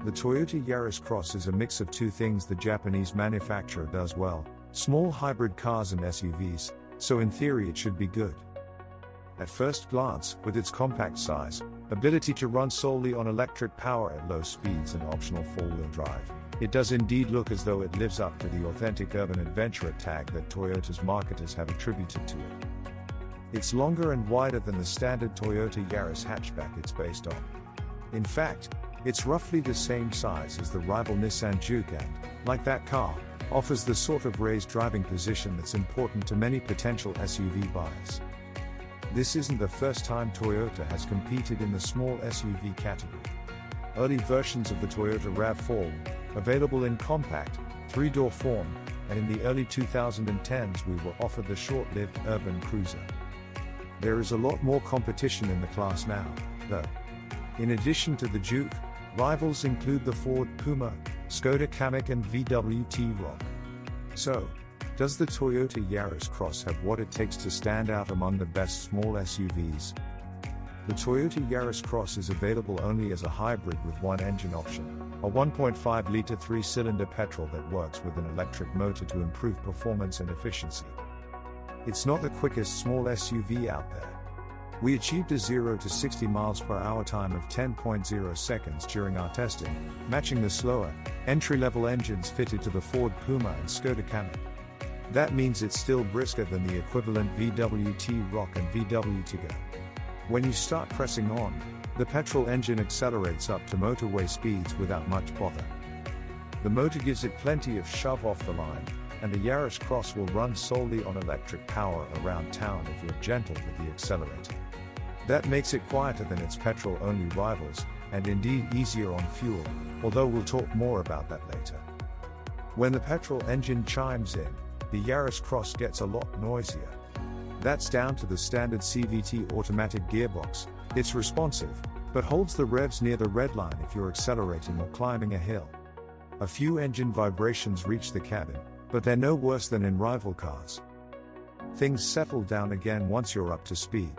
The Toyota Yaris Cross is a mix of two things the Japanese manufacturer does well: small hybrid cars and SUVs, so in theory it should be good. At first glance, with its compact size, ability to run solely on electric power at low speeds and optional four-wheel drive, it does indeed look as though it lives up to the authentic urban adventurer tag that Toyota's marketers have attributed to it. It's longer and wider than the standard Toyota Yaris hatchback it's based on. In fact, it's roughly the same size as the rival Nissan Juke and, like that car, offers the sort of raised driving position that's important to many potential SUV buyers. This isn't the first time Toyota has competed in the small SUV category. Early versions of the Toyota RAV4, available in compact, three-door form, and in the early 2010s we were offered the short-lived urban cruiser. There is a lot more competition in the class now, though. In addition to the Juke, rivals include the Ford Puma, Skoda Kamiq and VW T-Roc. So, does the Toyota Yaris Cross have what it takes to stand out among the best small SUVs? The Toyota Yaris Cross is available only as a hybrid with one engine option, a 1.5-liter three-cylinder petrol that works with an electric motor to improve performance and efficiency. It's not the quickest small SUV out there. We achieved a 0 to 60 miles per hour time of 10.0 seconds during our testing, matching the slower, entry-level engines fitted to the Ford Puma and Skoda Kamiq. That means it's still brisker than the equivalent VW T-Roc and VW Tiggo. When you start pressing on, the petrol engine accelerates up to motorway speeds without much bother. The motor gives it plenty of shove off the line, and the Yaris Cross will run solely on electric power around town if you're gentle with the accelerator. That makes it quieter than its petrol-only rivals, and indeed easier on fuel, although we'll talk more about that later. When the petrol engine chimes in, the Yaris Cross gets a lot noisier. That's down to the standard CVT automatic gearbox. It's responsive, but holds the revs near the red line if you're accelerating or climbing a hill. A few engine vibrations reach the cabin, but they're no worse than in rival cars. Things settle down again once you're up to speed.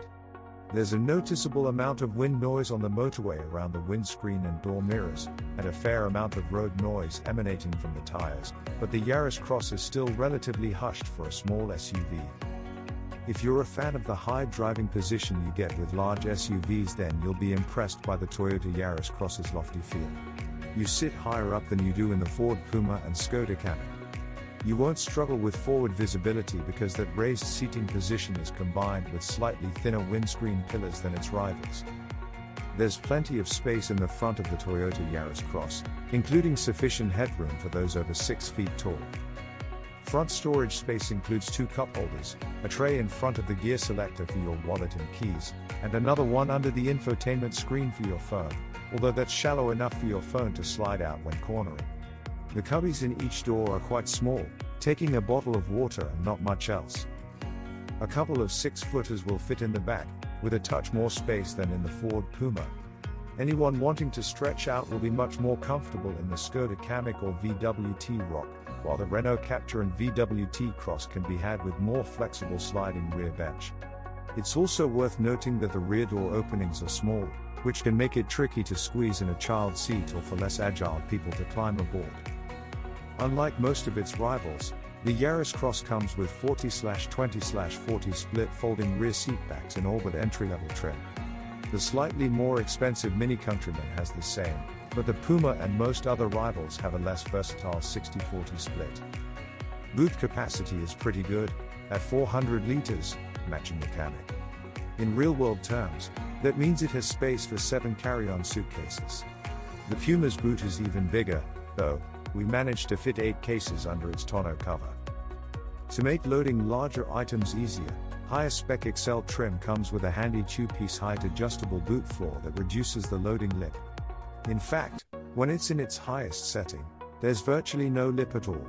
There's a noticeable amount of wind noise on the motorway around the windscreen and door mirrors, and a fair amount of road noise emanating from the tires, but the Yaris Cross is still relatively hushed for a small SUV. If you're a fan of the high driving position you get with large SUVs, then you'll be impressed by the Toyota Yaris Cross's lofty feel. You sit higher up than you do in the Ford Puma and Skoda Kamiq. You won't struggle with forward visibility because that raised seating position is combined with slightly thinner windscreen pillars than its rivals. There's plenty of space in the front of the Toyota Yaris Cross, including sufficient headroom for those over 6 feet tall. Front storage space includes 2 cup holders, a tray in front of the gear selector for your wallet and keys, and another one under the infotainment screen for your phone, although that's shallow enough for your phone to slide out when cornering. The cubbies in each door are quite small, taking a bottle of water and not much else. A couple of 6-footers will fit in the back, with a touch more space than in the Ford Puma. Anyone wanting to stretch out will be much more comfortable in the Skoda Kamiq or VW T-Roc, while the Renault Captur and VW T-Cross can be had with more flexible sliding rear bench. It's also worth noting that the rear door openings are small, which can make it tricky to squeeze in a child seat or for less agile people to climb aboard. Unlike most of its rivals, the Yaris Cross comes with 40/20/40 split folding rear seatbacks in all but entry-level trim. The slightly more expensive Mini Countryman has the same, but the Puma and most other rivals have a less versatile 60/40 split. Boot capacity is pretty good, at 400 liters, matching the Kamiq. In real-world terms, that means it has space for 7 carry-on suitcases. The Puma's boot is even bigger, though. We managed to fit 8 cases under its tonneau cover. To make loading larger items easier, higher spec XL trim comes with a handy 2-piece height adjustable boot floor that reduces the loading lip. In fact, when it's in its highest setting, there's virtually no lip at all.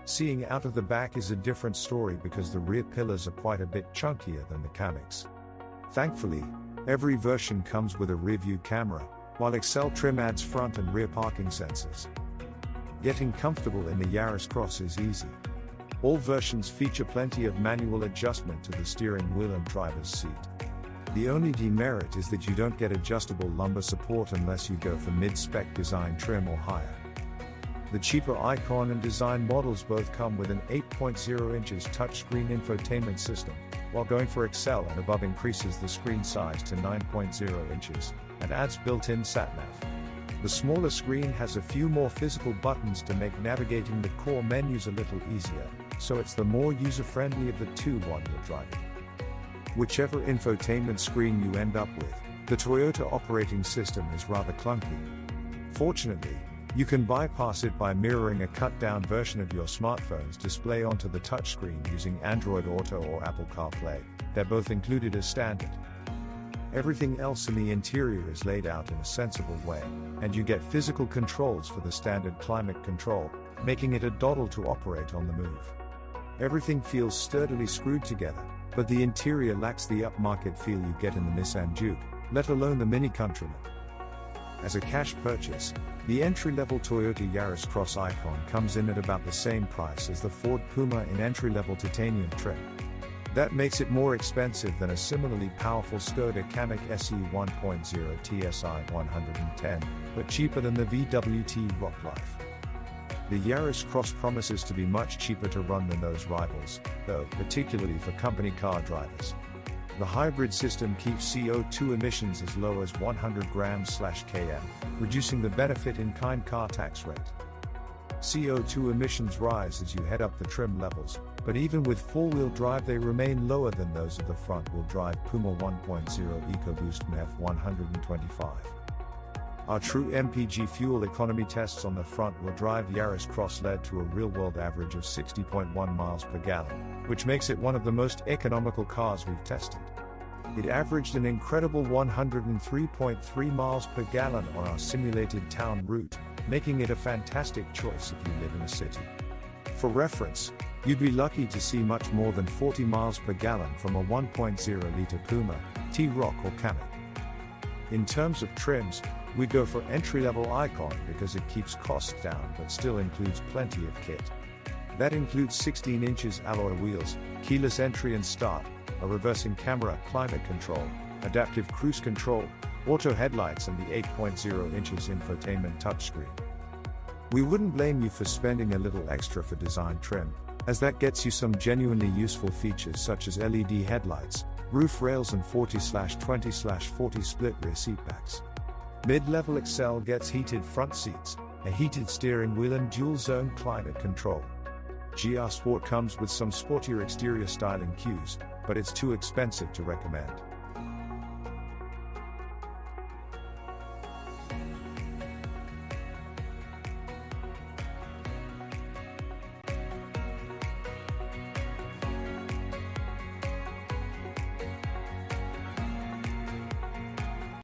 Seeing out of the back is a different story because the rear pillars are quite a bit chunkier than the Kamiq's. Thankfully, every version comes with a rear-view camera, while XL trim adds front and rear parking sensors. Getting comfortable in the Yaris Cross is easy. All versions feature plenty of manual adjustment to the steering wheel and driver's seat. The only demerit is that you don't get adjustable lumbar support unless you go for mid-spec design trim or higher. The cheaper Icon and Design models both come with an 8.0 inches touchscreen infotainment system, while going for Excel and above increases the screen size to 9.0 inches, and adds built-in sat-nav. The smaller screen has a few more physical buttons to make navigating the core menus a little easier, so it's the more user-friendly of the two while you're driving. Whichever infotainment screen you end up with, the Toyota operating system is rather clunky. Fortunately, you can bypass it by mirroring a cut-down version of your smartphone's display onto the touchscreen using Android Auto or Apple CarPlay. They're both included as standard. Everything else in the interior is laid out in a sensible way, and you get physical controls for the standard climate control, making it a doddle to operate on the move. Everything feels sturdily screwed together, but the interior lacks the upmarket feel you get in the Nissan Juke, let alone the Mini Countryman. As a cash purchase, the entry-level Toyota Yaris Cross Icon comes in at about the same price as the Ford Puma in entry-level titanium trim. That makes it more expensive than a similarly powerful Skoda Kamiq SE 1.0 TSI 110, but cheaper than the VWT Rocklife. The Yaris Cross promises to be much cheaper to run than those rivals, though, particularly for company car drivers. The hybrid system keeps CO2 emissions as low as 100 grams/km, reducing the benefit-in-kind car tax rate. CO2 emissions rise as you head up the trim levels, but even with four-wheel drive they remain lower than those of the front-wheel drive Puma 1.0 EcoBoost MEF 125. Our true MPG fuel economy tests on the front-wheel drive Yaris Cross led to a real-world average of 60.1 miles per gallon, which makes it one of the most economical cars we've tested. It averaged an incredible 103.3 miles per gallon on our simulated town route, making it a fantastic choice if you live in a city. For reference, you'd be lucky to see much more than 40 miles per gallon from a 1.0-liter Puma, T-Roc or Kamiq. In terms of trims, we go for entry-level Icon because it keeps costs down but still includes plenty of kit. That includes 16 inches alloy wheels, keyless entry and start, a reversing camera, climate control, adaptive cruise control, auto headlights and the 8.0 inches infotainment touchscreen. We wouldn't blame you for spending a little extra for design trim, as that gets you some genuinely useful features such as LED headlights, roof rails and 40/20/40 split rear seatbacks. Mid-level Excel gets heated front seats, a heated steering wheel and dual-zone climate control. GR Sport comes with some sportier exterior styling cues, but it's too expensive to recommend.